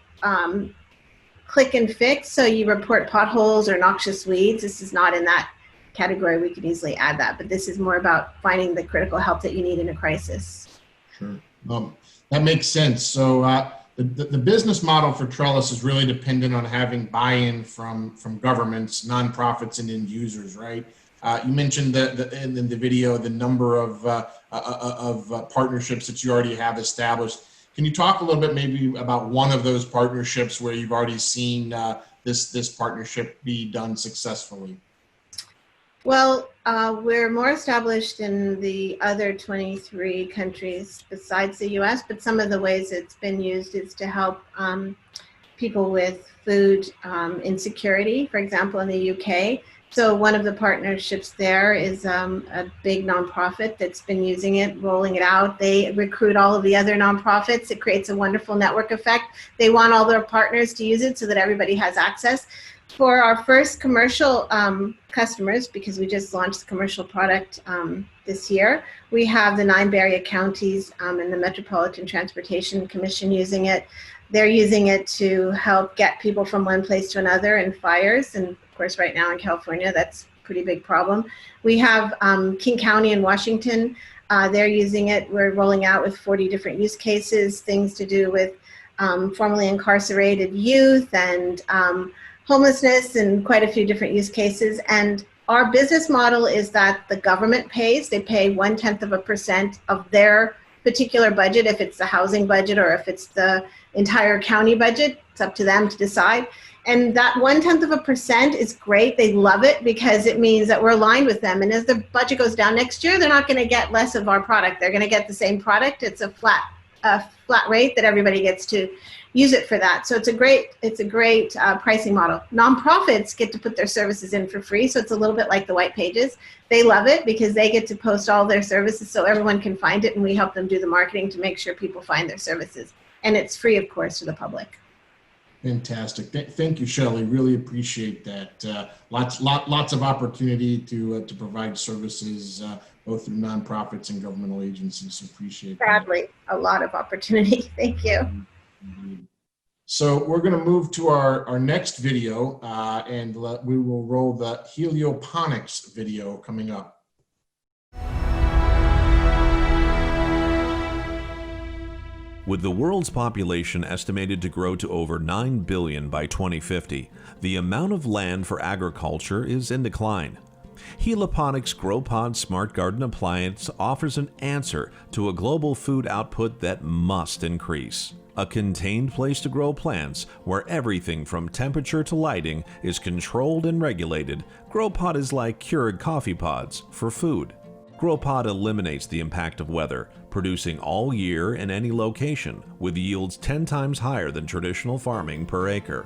click and fix, so you report potholes or noxious weeds. This is not in that category. We could easily add that, but this is more about finding the critical help that you need in a crisis. Sure. That makes sense. So the business model for Trellis is really dependent on having buy-in from governments, nonprofits, and end users, right? You mentioned in the video the number of partnerships that you already have established. Can you talk a little bit maybe about one of those partnerships where you've already seen this partnership be done successfully? Well, we're more established in the other 23 countries besides the US, but some of the ways it's been used is to help people with food insecurity, for example, in the UK. So one of the partnerships there is a big nonprofit that's been using it, rolling it out. They recruit all of the other nonprofits. It creates a wonderful network effect. They want all their partners to use it so that everybody has access. For our first commercial customers, because we just launched the commercial product this year, we have the 9 Bay Area counties and the Metropolitan Transportation Commission using it. They're using it to help get people from one place to another in fires. And of course, right now in California, that's a pretty big problem. We have King County in Washington. They're using it. We're rolling out with 40 different use cases, things to do with formerly incarcerated youth and homelessness and quite a few different use cases. And our business model is that the government pays. They pay 0.1% of their particular budget, if it's the housing budget or if it's the entire county budget. It's up to them to decide. And that 0.1% is great. They love it because it means that we're aligned with them. And as the budget goes down next year, they're not going to get less of our product. They're going to get the same product. It's a flat rate that everybody gets to use it for that. So it's a great pricing model. Nonprofits get to put their services in for free, so it's a little bit like the white pages. They love it because they get to post all their services so everyone can find it, and we help them do the marketing to make sure people find their services. And it's free, of course, to the public. Fantastic. Thank you, Shelley. Really appreciate that. Lots of opportunity to provide services both through nonprofits and governmental agencies. So appreciate that. Sadly, a lot of opportunity. Thank you. Mm-hmm. So we're going to move to our next video, and we will roll the helioponics video coming up. With the world's population estimated to grow to over 9 billion by 2050, the amount of land for agriculture is in decline. Heliponics GrowPod Smart Garden Appliance offers an answer to a global food output that must increase. A contained place to grow plants where everything from temperature to lighting is controlled and regulated, GrowPod is like Keurig coffee pods for food. GrowPod eliminates the impact of weather, producing all year in any location with yields 10 times higher than traditional farming per acre.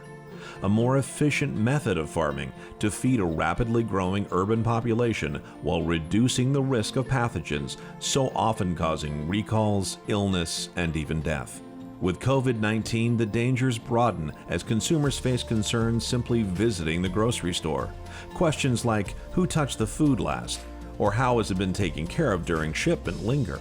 A more efficient method of farming to feed a rapidly growing urban population while reducing the risk of pathogens so often causing recalls, illness, and even death. With COVID-19, the dangers broaden as consumers face concerns simply visiting the grocery store. Questions like, who touched the food last? Or how has it been taken care of during shipment linger?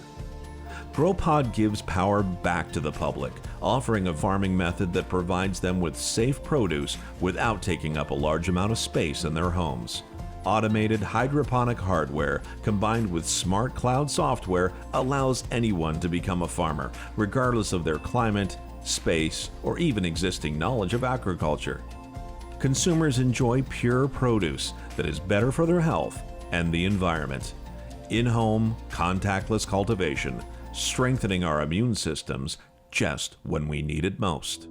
GrowPod gives power back to the public, offering a farming method that provides them with safe produce without taking up a large amount of space in their homes. Automated hydroponic hardware combined with smart cloud software allows anyone to become a farmer, regardless of their climate, space, or even existing knowledge of agriculture. Consumers enjoy pure produce that is better for their health and the environment. In-home, contactless cultivation, strengthening our immune systems just when we need it most.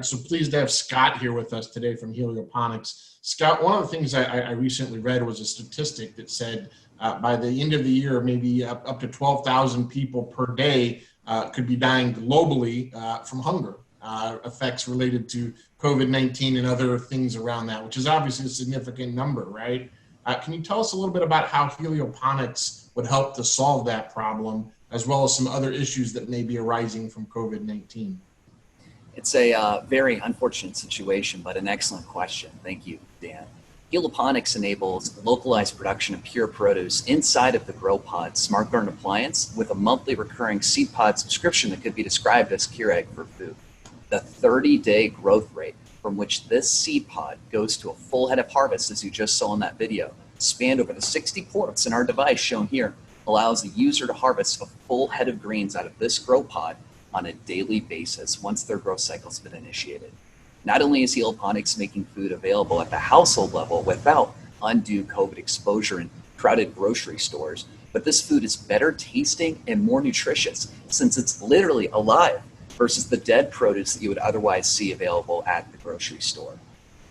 So pleased to have Scott here with us today from Helioponics. Scott, one of the things I recently read was a statistic that said by the end of the year, maybe up to 12,000 people per day could be dying globally from hunger, effects related to COVID-19 and other things around that, which is obviously a significant number, right? Can you tell us a little bit about how Helioponics would help to solve that problem, as well as some other issues that may be arising from COVID-19? It's a very unfortunate situation, but an excellent question. Thank you, Dan. Helioponics enables localized production of pure produce inside of the GrowPod Smart Garden appliance with a monthly recurring seed pod subscription that could be described as Keurig for food. The 30-day growth rate from which this seed pod goes to a full head of harvest, as you just saw in that video, spanned over the 60 ports in our device shown here, allows the user to harvest a full head of greens out of this GrowPod on a daily basis once their growth cycle's been initiated. Not only is Helioponics making food available at the household level without undue COVID exposure in crowded grocery stores, but this food is better tasting and more nutritious since it's literally alive versus the dead produce that you would otherwise see available at the grocery store.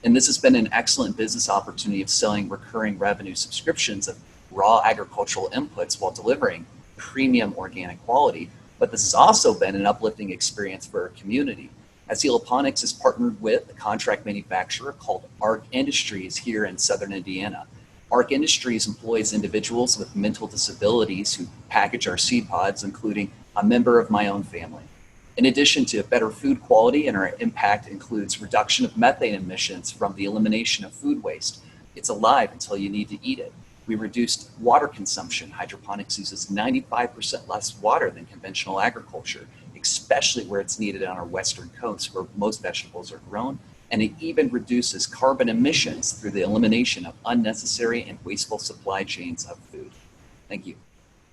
And this has been an excellent business opportunity of selling recurring revenue subscriptions of raw agricultural inputs while delivering premium organic quality. But this has also been an uplifting experience for our community, as Helioponics has partnered with a contract manufacturer called ARC Industries here in Southern Indiana. ARC Industries employs individuals with mental disabilities who package our seed pods, including a member of my own family. In addition to better food quality, and our impact includes reduction of methane emissions from the elimination of food waste. It's alive until you need to eat it. We reduced water consumption. Hydroponics uses 95% less water than conventional agriculture, especially where it's needed on our western coast where most vegetables are grown. And it even reduces carbon emissions through the elimination of unnecessary and wasteful supply chains of food. Thank you.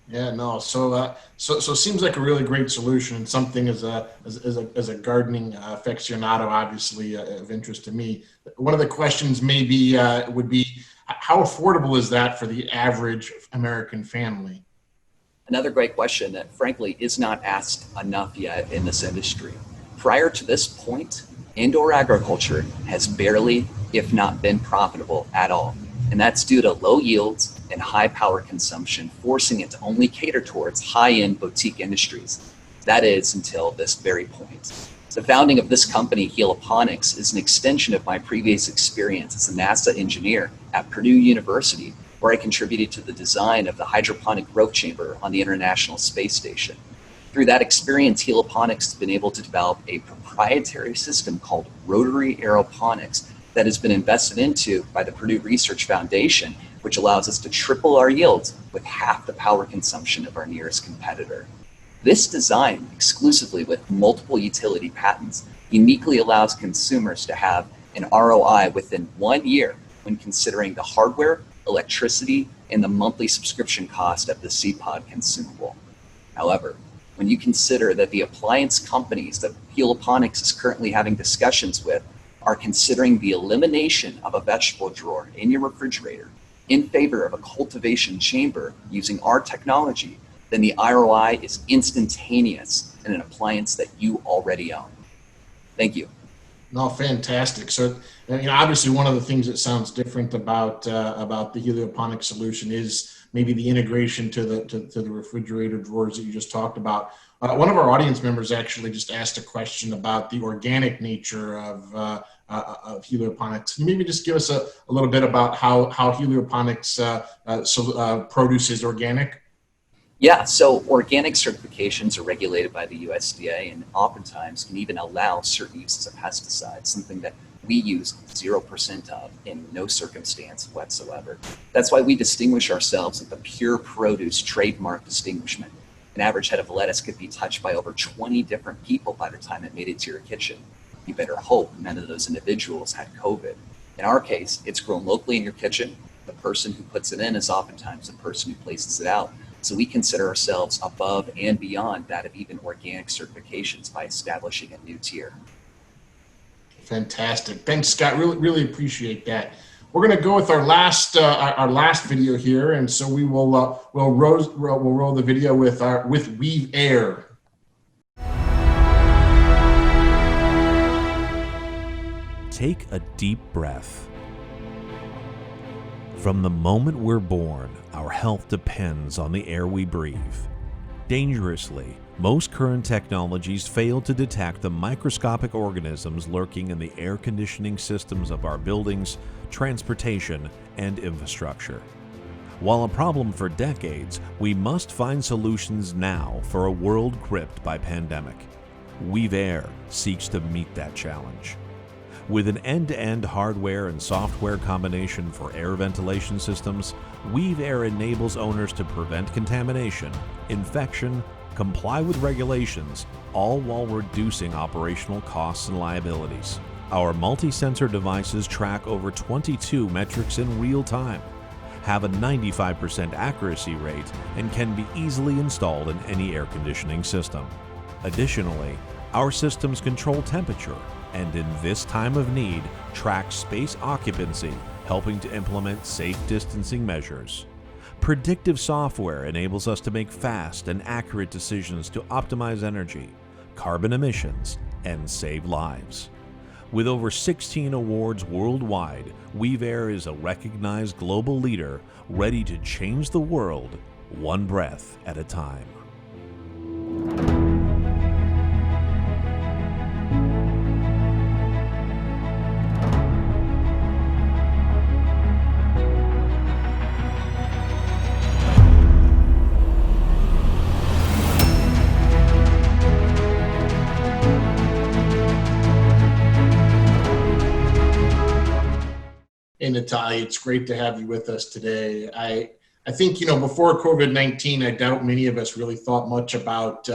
Yeah, no. So seems like a really great solution, and something as a gardening aficionado, obviously of interest to me. One of the questions maybe would be, how affordable is that for the average American family? Another great question that frankly is not asked enough yet in this industry. Prior to this point, indoor agriculture has barely, if not been profitable at all. And that's due to low yields and high power consumption, forcing it to only cater towards high-end boutique industries. That is until this very point. The founding of this company, Helioponics, is an extension of my previous experience as a NASA engineer at Purdue University, where I contributed to the design of the hydroponic growth chamber on the International Space Station. Through that experience, Helioponics has been able to develop a proprietary system called rotary aeroponics that has been invested into by the Purdue Research Foundation, which allows us to triple our yields with half the power consumption of our nearest competitor. This design, exclusively with multiple utility patents, uniquely allows consumers to have an ROI within 1 year when considering the hardware, electricity, and the monthly subscription cost of the seed pod consumable. However, when you consider that the appliance companies that Heloponics is currently having discussions with are considering the elimination of a vegetable drawer in your refrigerator in favor of a cultivation chamber using our technology, then the ROI is instantaneous in an appliance that you already own. Thank you. No, fantastic. So, obviously, one of the things that sounds different about the helioponic solution is maybe the integration to the refrigerator drawers that you just talked about. One of our audience members actually just asked a question about the organic nature of helioponics. Can you maybe just give us a little bit about how helioponics produce is organic? Yeah, so organic certifications are regulated by the USDA and oftentimes can even allow certain uses of pesticides, something that we use 0% of in no circumstance whatsoever. That's why we distinguish ourselves with the pure produce trademark distinguishment. An average head of lettuce could be touched by over 20 different people by the time it made it to your kitchen. You better hope none of those individuals had COVID. In our case, it's grown locally in your kitchen. The person who puts it in is oftentimes the person who places it out. So we consider ourselves above and beyond that of even organic certifications by establishing a new tier. Fantastic. Thanks, Scott. Really appreciate that. We're going to go with our last video here, and so we will we'll roll the video with Weave Air. Take a deep breath. From the moment we're born, our health depends on the air we breathe. Dangerously, most current technologies fail to detect the microscopic organisms lurking in the air conditioning systems of our buildings, transportation, and infrastructure. While a problem for decades, we must find solutions now for a world gripped by pandemic. Weave Air seeks to meet that challenge. With an end-to-end hardware and software combination for air ventilation systems, Weave Air enables owners to prevent contamination, infection, comply with regulations, all while reducing operational costs and liabilities. Our multi-sensor devices track over 22 metrics in real time, have a 95% accuracy rate, and can be easily installed in any air conditioning system. Additionally, our systems control temperature, and in this time of need, track space occupancy, helping to implement safe distancing measures. Predictive software enables us to make fast and accurate decisions to optimize energy, carbon emissions, and save lives. With over 16 awards worldwide, Weave Air is a recognized global leader ready to change the world one breath at a time. Hey, Natalia, it's great to have you with us today. I think, before COVID-19, I doubt many of us really thought much about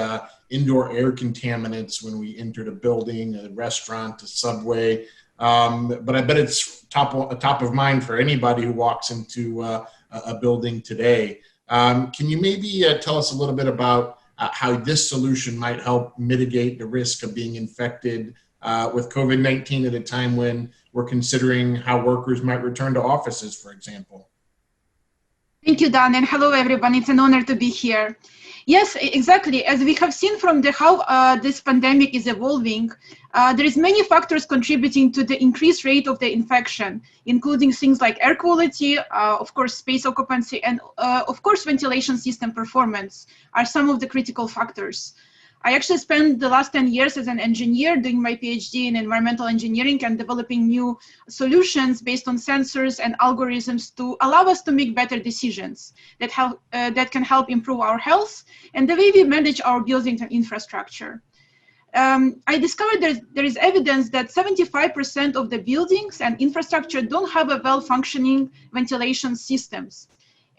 indoor air contaminants when we entered a building, a restaurant, a subway. But I bet it's top of mind for anybody who walks into a building today. Can you maybe tell us a little bit about how this solution might help mitigate the risk of being infected with COVID-19 at a time when we're considering how workers might return to offices, for example? Thank you, Dan, and hello, everyone. It's an honor to be here. Yes, exactly. As we have seen from how this pandemic is evolving, there is many factors contributing to the increased rate of the infection, including things like air quality, of course, space occupancy, and of course, ventilation system performance are some of the critical factors. I actually spent the last 10 years as an engineer doing my PhD in environmental engineering and developing new solutions based on sensors and algorithms to allow us to make better decisions that can help improve our health and the way we manage our buildings and infrastructure. I discovered there is evidence that 75% of the buildings and infrastructure don't have a well-functioning ventilation systems.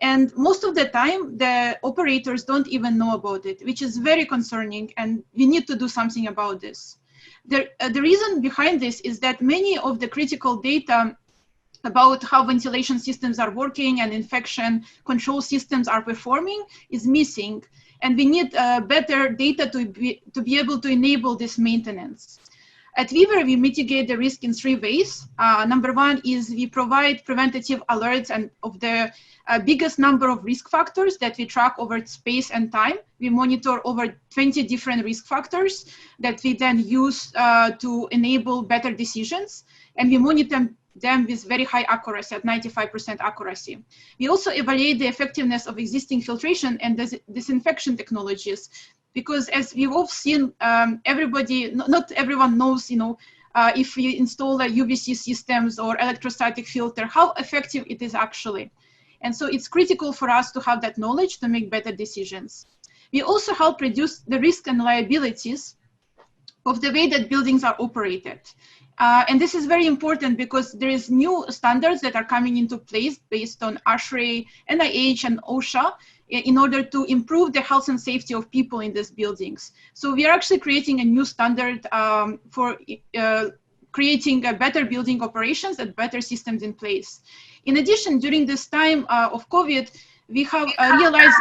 And most of the time, the operators don't even know about it, which is very concerning, and we need to do something about this. The reason behind this is that many of the critical data about how ventilation systems are working and infection control systems are performing is missing. and we need better data to be able to enable this maintenance. At Weaver, we mitigate the risk in 3 ways. Number 1 is we provide preventative alerts and of the biggest number of risk factors that we track over space and time. We monitor over 20 different risk factors that we then use to enable better decisions. And we monitor them with very high accuracy, at 95% accuracy. We also evaluate the effectiveness of existing filtration and disinfection technologies, because as we've all seen, not everyone knows, if we install a UVC systems or electrostatic filter, how effective it is actually. And so it's critical for us to have that knowledge to make better decisions. We also help reduce the risk and liabilities of the way that buildings are operated. And this is very important because there is new standards that are coming into place based on ASHRAE, NIH, and OSHA in order to improve the health and safety of people in these buildings. So we are actually creating a new standard for creating a better building operations and better systems in place. In addition, during this time of COVID, we have realized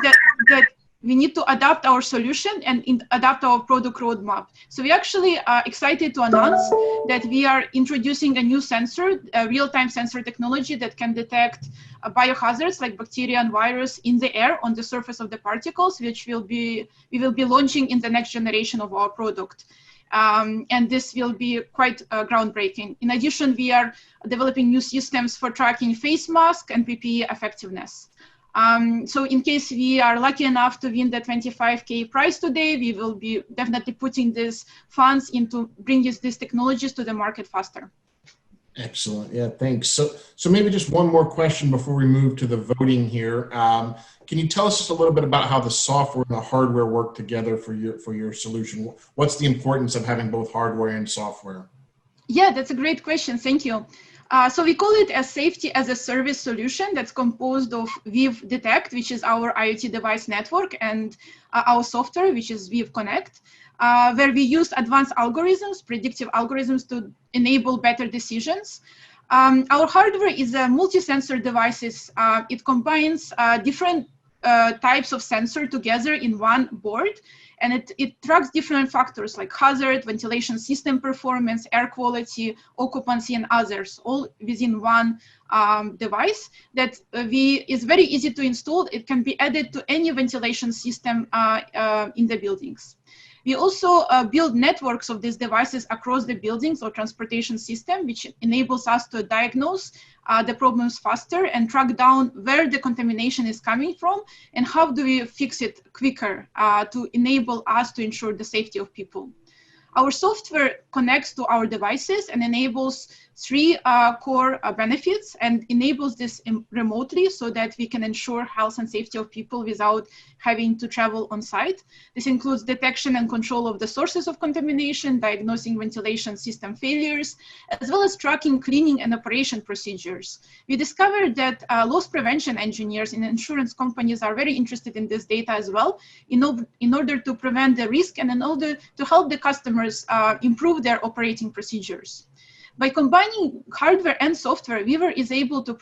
that we need to adapt our solution and adapt our product roadmap. So we actually are excited to announce that we are introducing a new sensor, a real-time sensor technology that can detect biohazards like bacteria and virus in the air on the surface of the particles, which we will be launching in the next generation of our product. And this will be quite groundbreaking. In addition, we are developing new systems for tracking face mask and PPE effectiveness. So in case we are lucky enough to win the 25K prize today, we will be definitely putting these funds into bringing these technologies to the market faster. Excellent. Yeah, thanks. So maybe just one more question before we move to the voting here. Can you tell us just a little bit about how the software and the hardware work together for your solution? What's the importance of having both hardware and software? Yeah, that's a great question. Thank you. So we call it a safety as a service solution that's composed of Weave Detect, which is our IoT device network, and our software, which is Weave Connect, where we use advanced algorithms, predictive algorithms to enable better decisions. Our hardware is a multi-sensor devices. It combines different types of sensor together in one board, and it tracks different factors like hazard, ventilation system performance, air quality, occupancy, and others, all within one device that is very easy to install. It can be added to any ventilation system in the buildings. We also build networks of these devices across the buildings or transportation system, which enables us to diagnose the problems faster and track down where the contamination is coming from and how do we fix it quicker to enable us to ensure the safety of people. Our software connects to our devices and enables 3 core benefits and enables this remotely so that we can ensure health and safety of people without having to travel on site. This includes detection and control of the sources of contamination, diagnosing ventilation system failures, as well as tracking cleaning and operation procedures. We discovered that loss prevention engineers in insurance companies are very interested in this data as well in order to prevent the risk and in order to help the customers improve their operating procedures. By combining hardware and software, Weaver is able to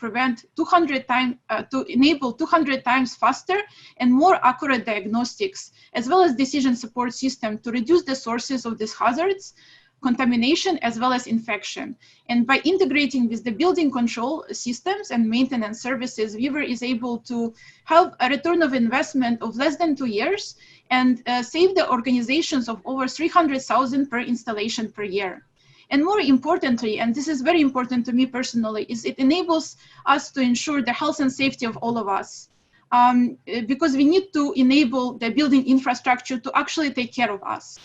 enable 200 times faster and more accurate diagnostics, as well as decision support system to reduce the sources of these hazards, contamination, as well as infection. And by integrating with the building control systems and maintenance services, Weaver is able to have a return of investment of less than 2 years and save the organizations of over $300,000 per installation per year. And more importantly, and this is very important to me personally, is it enables us to ensure the health and safety of all of us. Because we need to enable the building infrastructure to actually take care of us.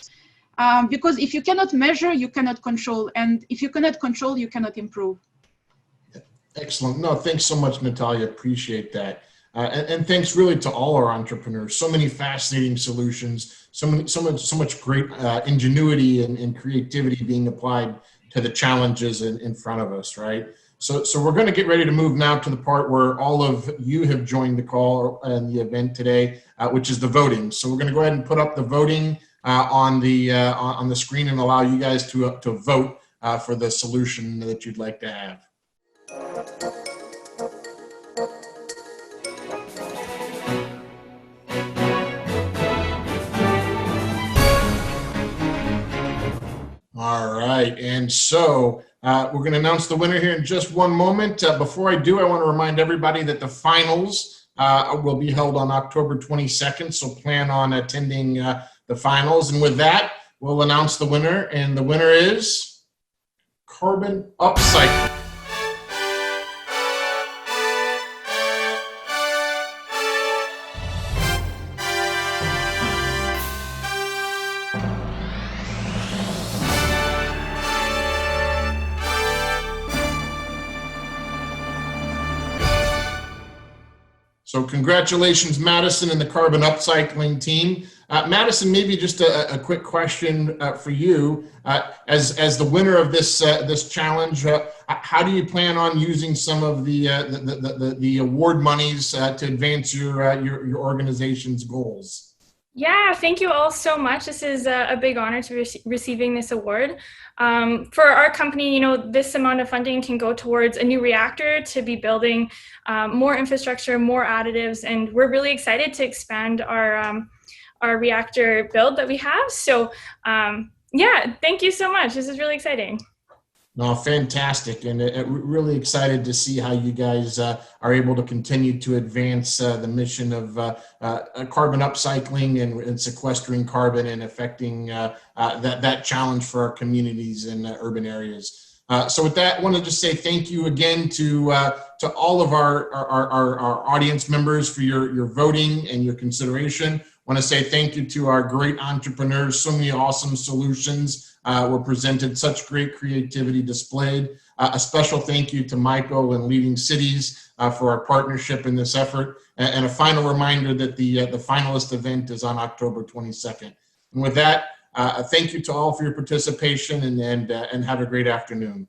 Because if you cannot measure, you cannot control. And if you cannot control, you cannot improve. Excellent. No, thanks so much, Natalia. Appreciate that. And thanks really to all our entrepreneurs. So many fascinating solutions, so much great ingenuity and creativity being applied to the challenges in front of us, right? So we're going to get ready to move now to the part where all of you have joined the call and the event today, which is the voting. So we're going to go ahead and put up the voting on the screen and allow you guys to vote for the solution that you'd like to have. right, and so we're going to announce the winner here in just one moment. Before I do, I want to remind everybody that the finals will be held on October 22nd, so plan on attending the finals. And with that, we'll announce the winner, and the winner is Carbon Upcycling. So congratulations, Madison and the Carbon Upcycling team. Madison, maybe just a quick question for you. As the winner of this this challenge, how do you plan on using some of the award monies to advance your organization's goals? Yeah, thank you all so much. This is a big honor to be receiving this award. For our company, this amount of funding can go towards a new reactor to be building more infrastructure, more additives, and we're really excited to expand our reactor build that we have. So yeah, thank you so much. This is really exciting. No, fantastic, and really excited to see how you guys are able to continue to advance the mission of carbon upcycling and sequestering carbon and affecting that challenge for our communities in urban areas. So with that, I want to just say thank you again to all of our audience members for your voting and your consideration. I want to say thank you to our great entrepreneurs. So many awesome solutions were presented, such great creativity displayed. A special thank you to Michael and Leading Cities for our partnership in this effort. And a final reminder that the finalist event is on October 22nd. And with that, thank you to all for your participation and have a great afternoon.